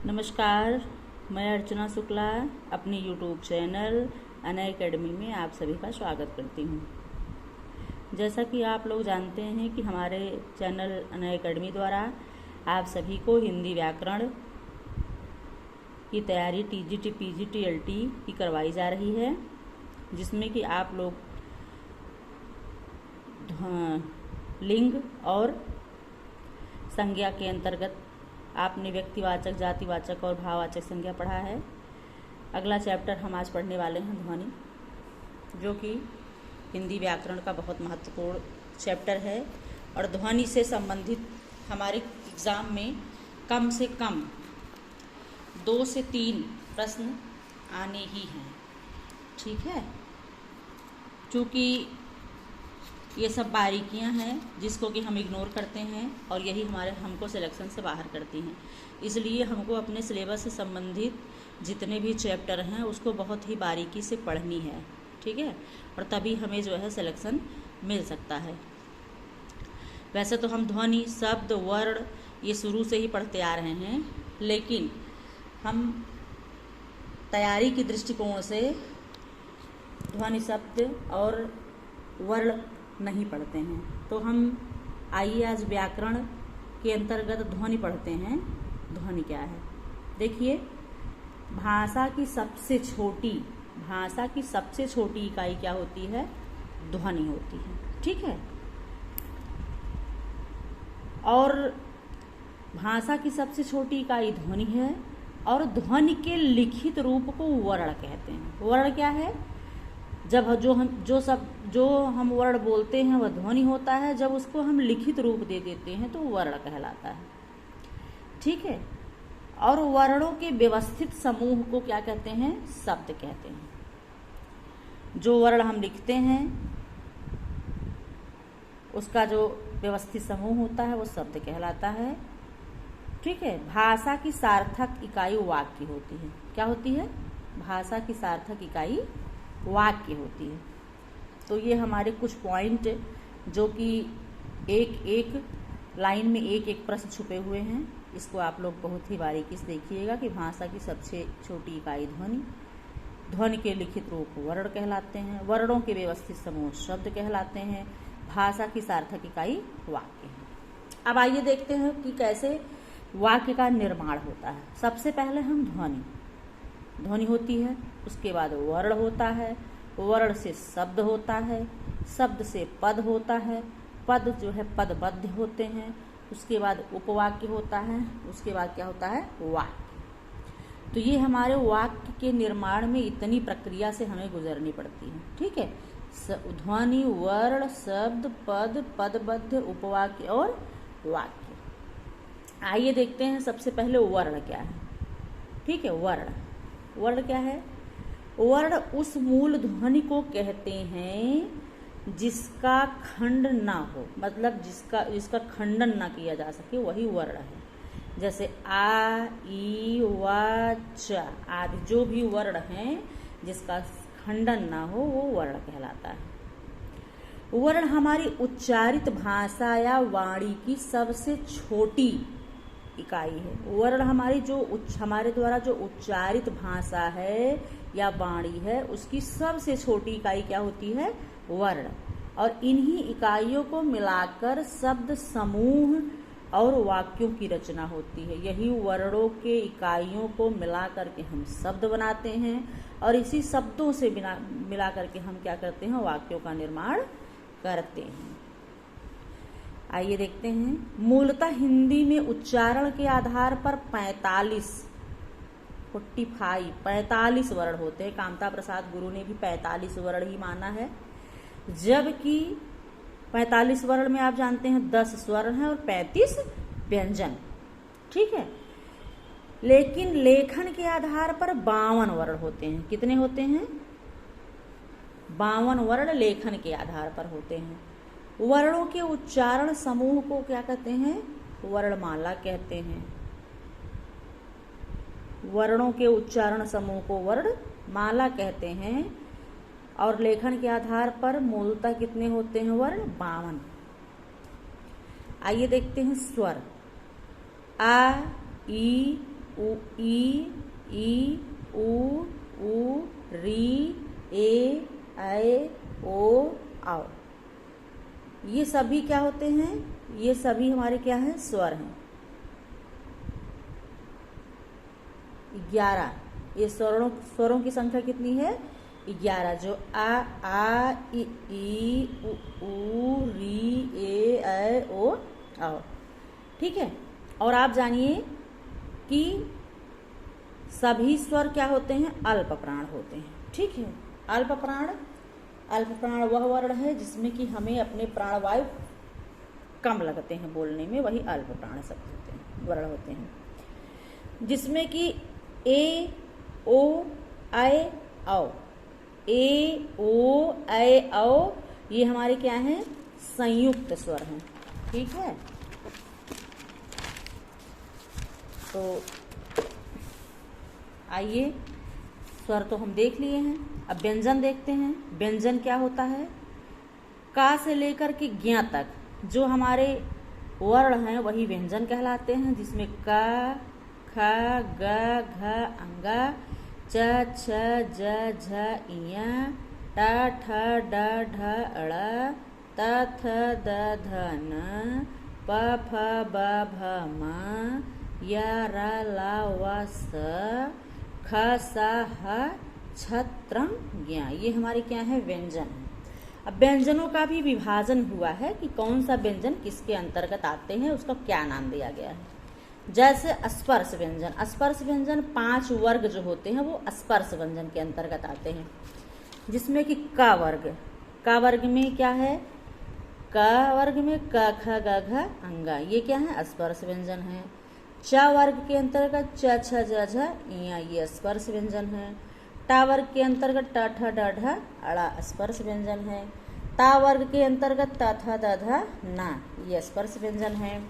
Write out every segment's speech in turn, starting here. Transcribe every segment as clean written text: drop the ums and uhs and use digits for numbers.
नमस्कार, मैं अर्चना शुक्ला अपनी यूट्यूब चैनल अनय एकेडमी में आप सभी का स्वागत करती हूँ। जैसा कि आप लोग जानते हैं कि हमारे चैनल अनय एकेडमी द्वारा आप सभी को हिंदी व्याकरण की तैयारी टीजीटी, पीजीटी, एलटी की करवाई जा रही है, जिसमें कि आप लोग लिंग और संज्ञा के अंतर्गत आपने व्यक्तिवाचक, जातिवाचक और भाववाचक संज्ञा पढ़ा है। अगला चैप्टर हम आज पढ़ने वाले हैं ध्वनि, जो कि हिंदी व्याकरण का बहुत महत्वपूर्ण चैप्टर है और ध्वनि से संबंधित हमारे एग्ज़ाम में कम से कम 2 से 3 प्रश्न आने ही हैं। ठीक है, क्योंकि ये सब बारीकियां हैं जिसको कि हम इग्नोर करते हैं और यही हमको सिलेक्शन से बाहर करती हैं। इसलिए हमको अपने सिलेबस से संबंधित जितने भी चैप्टर हैं उसको बहुत ही बारीकी से पढ़नी है। ठीक है, और तभी हमें जो है सिलेक्शन मिल सकता है। वैसे तो हम ध्वनि, शब्द, वर्ण ये शुरू से ही पढ़ते आ रहे हैं, लेकिन हम तैयारी की दृष्टिकोण से ध्वनि, शब्द और वर्ण नहीं पढ़ते हैं। तो हम आइए आज व्याकरण के अंतर्गत ध्वनि पढ़ते हैं। ध्वनि क्या है? देखिए, भाषा की सबसे छोटी इकाई क्या होती है? ध्वनि होती है। ठीक है, और भाषा की सबसे छोटी इकाई ध्वनि है और ध्वनि के लिखित रूप को वर्ण कहते हैं। वर्ण क्या है? जब जो हम वर्ण बोलते हैं वह ध्वनि होता है, जब उसको हम लिखित रूप दे देते हैं तो वर्ण कहलाता है। ठीक है, और वर्णों के व्यवस्थित समूह को क्या कहते हैं? शब्द कहते हैं। जो वर्ण हम लिखते हैं उसका जो व्यवस्थित समूह होता है वो शब्द कहलाता है। ठीक है, भाषा की सार्थक इकाई वाक्य होती है। क्या होती है? भाषा की सार्थक इकाई वाक्य होती है। तो ये हमारे कुछ पॉइंट जो कि एक लाइन में एक प्रश्न छुपे हुए हैं, इसको आप लोग बहुत ही बारीकी से देखिएगा कि भाषा की सबसे छोटी इकाई ध्वनि के लिखित रूप वर्ण कहलाते हैं, वर्णों के व्यवस्थित समूह शब्द कहलाते हैं, भाषा की सार्थक इकाई वाक्य है। अब आइए देखते हैं कि कैसे वाक्य का निर्माण होता है। सबसे पहले हम ध्वनि होती है, उसके बाद वर्ण होता है, वर्ण से शब्द होता है, शब्द से पद होता है, पद जो है पदबद्ध होते हैं, उसके बाद उपवाक्य होता है, उसके बाद क्या होता है? वाक्य। तो ये हमारे वाक्य के निर्माण में इतनी प्रक्रिया से हमें गुजरनी पड़ती है। ठीक है, ध्वनि, वर्ण, शब्द, पद, पदबद्ध, उपवाक्य और वाक्य। आइए देखते हैं सबसे पहले वर्ण क्या है। ठीक है, वर्ण क्या है? वर्ण उस मूल ध्वनि को कहते हैं जिसका खंड ना हो, मतलब जिसका खंडन ना किया जा सके, वही वर्ण है। जैसे आ, ई, व, च आदि जो भी वर्ण हैं जिसका खंडन ना हो वो वर्ण कहलाता है। वर्ण हमारी उच्चारित भाषा या वाणी की सबसे छोटी इकाई है। वर्ण हमारे द्वारा जो उच्चारित भाषा है या वाणी है उसकी सबसे छोटी इकाई क्या होती है? वर्ण। और इन्हीं इकाइयों को मिलाकर शब्द समूह और वाक्यों की रचना होती है। यही वर्णों के इकाइयों को मिला करके हम शब्द बनाते हैं और इसी शब्दों से मिला करके हम क्या करते हैं? वाक्यों का निर्माण करते हैं। आइए देखते हैं। मूलतः हिंदी में उच्चारण के आधार पर 45 वर्ण होते हैं। कामता प्रसाद गुरु ने भी 45 वर्ण ही माना है, जबकि 45 वर्ण में आप जानते हैं 10 स्वर हैं और 35 व्यंजन। ठीक है, लेकिन लेखन के आधार पर 52 वर्ण होते हैं। कितने होते हैं? 52 वर्ण लेखन के आधार पर होते हैं। वर्णों के उच्चारण समूह को क्या कहते हैं? वर्णमाला कहते हैं। वर्णों के उच्चारण समूह को वर्णमाला कहते हैं और लेखन के आधार पर मूलतः कितने होते हैं वर्ण? 52। आइए देखते हैं स्वर। आ, ई, उ, ई, उ, री, ए, ऐ, ओ, आओ। ये सभी क्या होते हैं? ये सभी हमारे क्या हैं? स्वर हैं। 11। ये स्वरों की संख्या कितनी है? 11। जो आ, ई, उ, री, ए, ऐ, ओ, आओ। ठीक है। और आप जानिए कि सभी स्वर क्या होते हैं? अल्प प्राण होते हैं। ठीक है। अल्प प्राण वह वर्ण है जिसमें कि हमें अपने प्राणवायु कम लगते हैं बोलने में, वही अल्प प्राण शब्द होते हैं, वर्ण होते हैं। जिसमें कि ए, ओ, ऐ, औ। ए, ओ, ऐ, औ ये हमारे क्या हैं? संयुक्त स्वर हैं। ठीक है। तो आइए, स्वर तो हम देख लिए हैं, अब व्यंजन देखते हैं। व्यंजन क्या होता है? का से लेकर के ज्ञ तक जो हमारे वर्ण हैं वही व्यंजन कहलाते हैं, जिसमें क, ख, ग, घ, अंग, च, छ, ज, झ, इय, ट, ठ, ड, ढ, ड़, त, थ, द, ध, न, प, फ, ब, भ, म, य, र, ल, व, स, ख, स, ह, छ, त्र, ज्ञ। ये हमारे क्या है? व्यंजन है। अब व्यंजनों का भी विभाजन हुआ है कि कौन सा व्यंजन किसके अंतर्गत आते हैं, उसका क्या नाम दिया गया है। जैसे स्पर्श व्यंजन। स्पर्श व्यंजन 5 वर्ग जो होते हैं वो स्पर्श व्यंजन के अंतर्गत आते हैं, जिसमें कि क वर्ग। क वर्ग में क्या है? क वर्ग में क, ख, ग, घ, अंग, ये क्या है? स्पर्श व्यंजन है। च वर्ग के अंतर्गत च, छ, ज, झ, इय, ये स्पर्श व्यंजन है। टा वर्ग के अंतर्गत ट, ठ, ड, ढ, अड़ा स्पर्श व्यंजन है। ता वर्ग के अंतर्गत त, थ, द, ध, ना, ये स्पर्श व्यंजन है।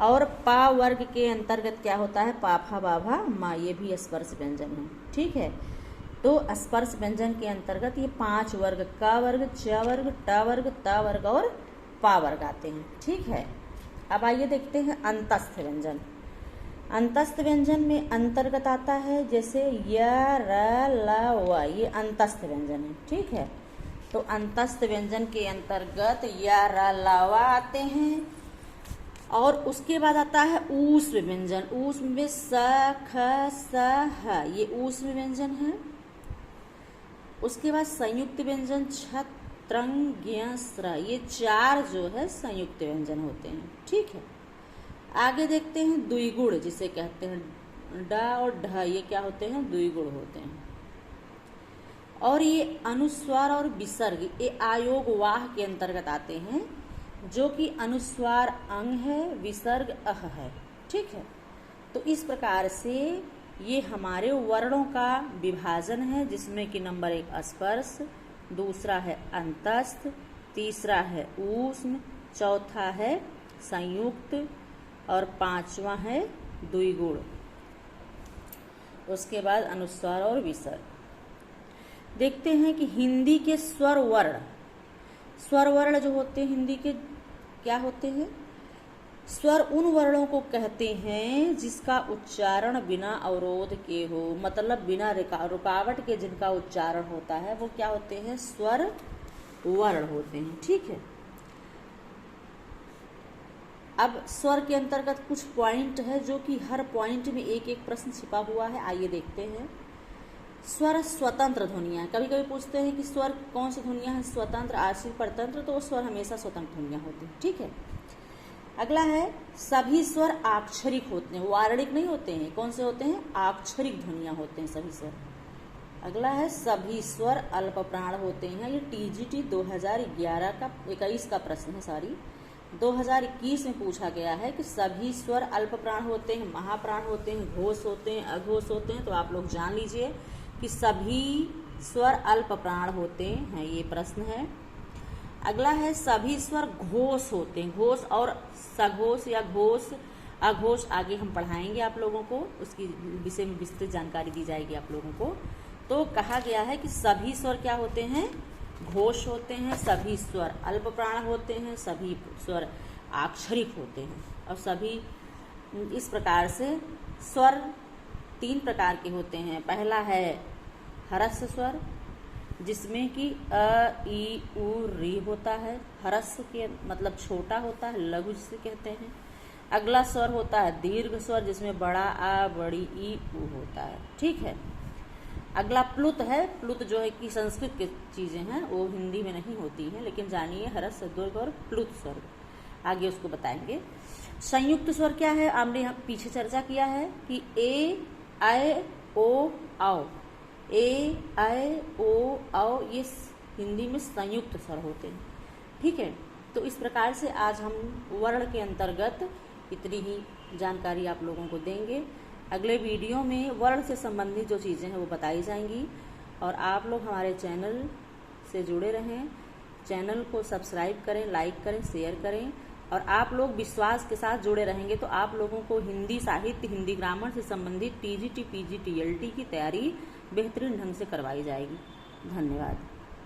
और पा वर्ग के अंतर्गत क्या होता है? पा, फा, बा, भा, मा, ये भी स्पर्श व्यंजन है। ठीक है। तो स्पर्श व्यंजन के अंतर्गत ये 5 वर्ग क वर्ग, च वर्ग, ट वर्ग, त वर्ग और पा वर्ग आते हैं। ठीक है। अब आइए देखते हैं अंतस्थ व्यंजन। अंतस्थ व्यंजन में अंतर्गत आता है जैसे य, र, ल, व, ये अंतस्थ व्यंजन है। ठीक है। तो अंतस्थ व्यंजन के अंतर्गत य, र, ल, व आते हैं। और उसके बाद आता है ऊष्म व्यंजन। ऊष्म में स, ख, स, ह, ये ऊष्म व्यंजन है। उसके बाद संयुक्त व्यंजन छ, त्रंग, ज्ञ, स्र, ये 4 जो है संयुक्त व्यंजन होते हैं। ठीक है। आगे देखते हैं द्विगुण, जिसे कहते हैं ड और ढ, ये क्या होते हैं? द्विगुण होते हैं। और ये अनुस्वार और विसर्ग, ये आयोग वाह के अंतर्गत आते हैं, जो कि अनुस्वार अंग है, विसर्ग अह है। ठीक है। तो इस प्रकार से ये हमारे वर्णों का विभाजन है, जिसमें कि नंबर 1 स्पर्श, दूसरा है अंतस्थ, तीसरा है ऊष्म, चौथा है संयुक्त और 5वां है द्विगुण। उसके बाद अनुस्वार और विसर्ग। देखते हैं कि हिंदी के स्वर वर्ण जो होते हैं हिंदी के क्या होते हैं? स्वर उन वर्णों को कहते हैं जिसका उच्चारण बिना अवरोध के हो, मतलब बिना रुकावट के जिनका उच्चारण होता है वो क्या होते हैं? स्वर वर्ण होते हैं। ठीक है। अब स्वर के अंतर्गत कुछ पॉइंट है, जो कि हर पॉइंट में एक एक प्रश्न छिपा हुआ है। आइए देखते हैं। स्वर स्वतंत्र ध्वनियाँ। कभी कभी पूछते हैं कि स्वर कौन सी ध्वनियाँ हैं स्वतंत्र, आश्रित, परतंत्र, तो स्वर हमेशा स्वतंत्र ध्वनियाँ होती हैं। ठीक है। अगला है सभी स्वर आक्षरिक होते हैं, वारणिक नहीं होते हैं। कौन से होते हैं? आक्षरिक ध्वनियाँ होते हैं सभी स्वर। अगला है सभी स्वर अल्प प्राण होते हैं। ये TGT 2021 का प्रश्न है। 2021 में पूछा गया है कि सभी स्वर अल्प प्राण होते हैं, महाप्राण होते हैं, घोष होते हैं, अघोष होते हैं। तो आप लोग जान लीजिए कि सभी स्वर अल्प प्राण होते हैं, ये प्रश्न है। अगला है सभी स्वर घोष होते हैं। घोष और सघोष या घोष, अघोष आगे हम पढ़ाएंगे आप लोगों को, उसकी विषय में विस्तृत जानकारी दी जाएगी आप लोगों को। तो कहा गया है कि सभी स्वर क्या होते हैं? घोष होते हैं, सभी स्वर अल्प प्राण होते हैं, सभी स्वर अक्षरिक होते हैं, और सभी इस प्रकार से स्वर 3 प्रकार के होते हैं। पहला है ह्रस्व स्वर, जिसमें कि अ, ई, उ, री होता है। ह्रस्व के मतलब छोटा होता है, लघु जिसे कहते हैं। अगला स्वर होता है दीर्घ स्वर, जिसमें बड़ा आ, बड़ी ई, उ होता है। ठीक है। अगला प्लुत है। प्लुत जो है कि संस्कृत की चीजें हैं, वो हिंदी में नहीं होती हैं, लेकिन जानिए ह्रस्व, दीर्घ और प्लुत स्वर, आगे उसको बताएंगे। संयुक्त स्वर क्या है, हमने यहाँ पीछे चर्चा किया है कि ए, ऐ, ओ, औ। ए, ऐ, ओ, औ ये हिंदी में संयुक्त स्वर होते हैं। ठीक है। तो इस प्रकार से आज हम वर्ण के अंतर्गत इतनी ही जानकारी आप लोगों को देंगे। अगले वीडियो में वर्ण से संबंधित जो चीज़ें हैं वो बताई जाएंगी। और आप लोग हमारे चैनल से जुड़े रहें, चैनल को सब्सक्राइब करें, लाइक करें, शेयर करें। और आप लोग विश्वास के साथ जुड़े रहेंगे तो आप लोगों को हिंदी साहित्य, हिंदी ग्रामर से संबंधित टीजीटी, पीजीटी, एलटी की तैयारी बेहतरीन ढंग से करवाई जाएगी। धन्यवाद।